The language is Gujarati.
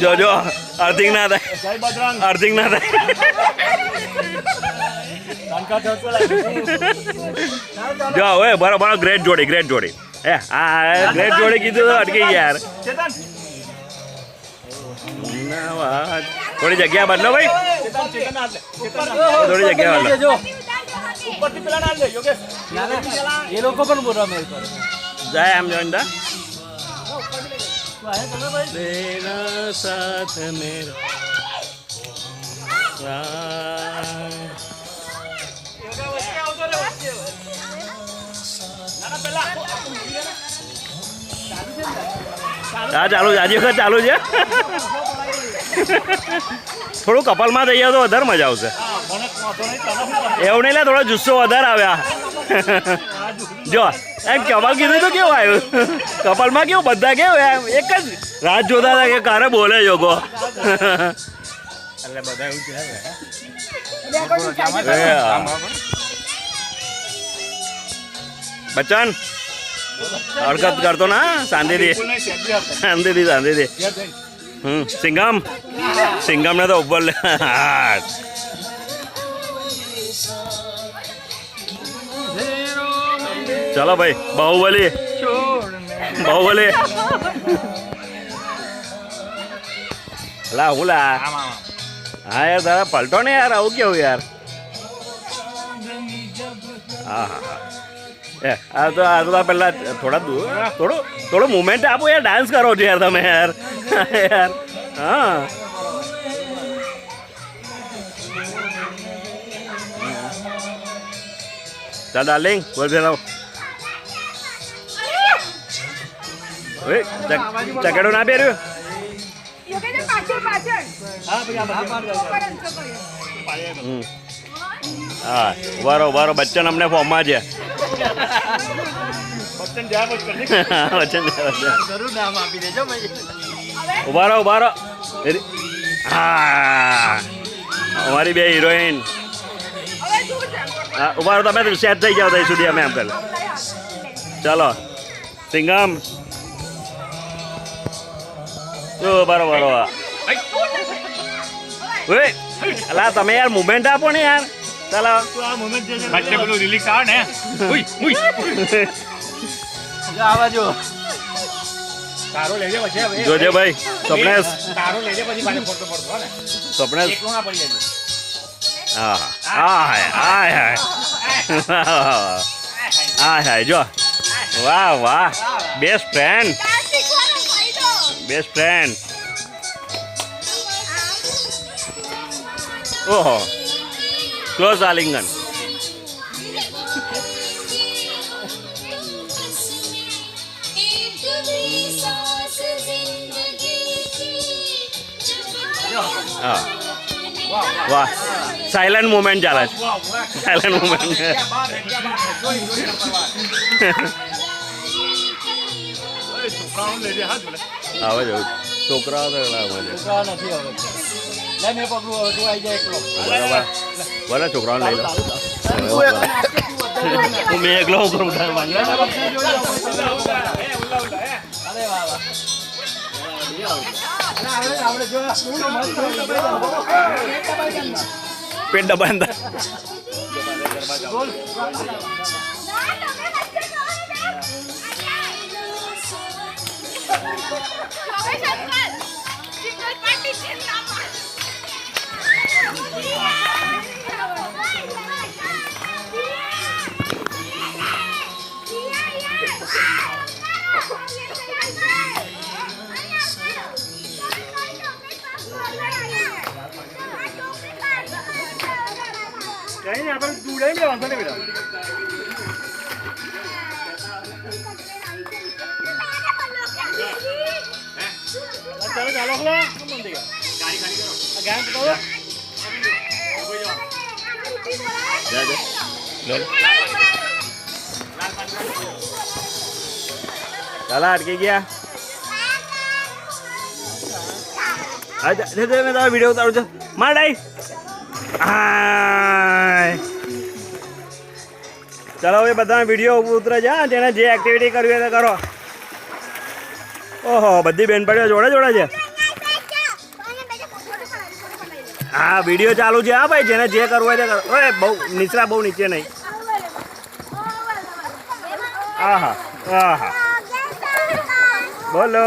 જો જો અર્થિંગ ના થાય, અર્થિંગ ના થાય. જો હવે બરાબર ગ્રેટ જોડી, ગ્રેટ જોડી. હા ગ્રેટ જોડી કીધું તો અટકી યાર. થોડી જગ્યા બદલો ભાઈ, થોડી જગ્યા બદલો. એ લોકો પણ બોલવા જાય આમ જોઈને તેરા સાથ મેરા. હા ચાલુ છે, આજે વખત ચાલુ છે. થોડું કપલમાં થઈ જાવ તો વધારે મજા આવશે. એવું નહીં લે, થોડો જુસ્સો વધારે આવ્યા. જો એમ કપલ કીધું તો કેવું આવ્યું, કપલમાં કેવું બધા કેવું એમ એક જ રાત જોતા હતા કે કારે બોલે લોકો. એટલે બધા એવું છે. બચ્ચન હરકત કરતો ના, શાંતિથી શાંતિથી શાંતિથી. સિંગમ, સિંગમ ને તો ઉપર લે. ચલો ભાઈ, બાહુબલી બાહુબલી. લા હું લા. હા યાર તારા પલટો ને યાર, આવું કેવું યાર. હા હા હા. આ તો પેલા થોડું મુમેન્ટ આપો યાર, ડાન્સ કરો છો યાર તમે યાર. યાર હા ચાલ ડાર્લિંગ બોલ ફેરાવ. ચકેડો ના પહેર્યું. હા ઉભારો ઉભારો, બચ્ચન અમને ફોર્મમાં છે. ઉભારો ઉભારો. હા અમારી બે હિરોઈન. હા ઉભારો, તમે સેટ થઈ જાઓ ત્યાં સુધી અમે એમ કરી. ચાલો સિંગમ. બરોબર. અલા તમે યાર મુમેન્ટ આપો ને યાર. ચાલો રિલીઝ આવે ને આવાજો. જોજે ભાઈ સ્વપ્નેશ, સ્વપ્નેશ. હા હાય હાય હાય હાય. જો વાહ વાહ, બેસ્ટ ફ્રેન્ડ, બેસ્ટ ફ્રેન્ડ. ઓહો ક્લોઝ આલિંગન. હા વાહ, સાયલન્ટ મુમેન્ટ ચાલે છે, સાયલન્ટ મુમેન્ટ. આવે જવું છોકરાઓ તો નથી હવે. લે મેં પગલું તું આવી જાય એકલો. બરાબર ભલે છોકરાઓને લઈ લો. હું મેં એકલો કરું. પેટ દબાતા. કઈ નહીં આપણે દૂડાઈ લે વાંધો નહીં બેટા. ચાલો ચાલો ગાડી ખાલી કરો. ચાલો અટકી ગયા. મેં તારો વિડીયો ઉતારું છું. માર ડાઈ. ચલો હવે બધા વિડીયો ઉતરે છે. હા, જેને જે એક્ટિવિટી કરવી હોય તો કરો. ઓહો, બધી બેનપણીઓ જોડે જોડે છે. હા, વિડીયો ચાલુ છે. હા ભાઈ, જેને જે કરવું હોય તે કરો. ઓય બહુ નીચરા, બહુ નીચે નહીં. આહા આહા બોલો.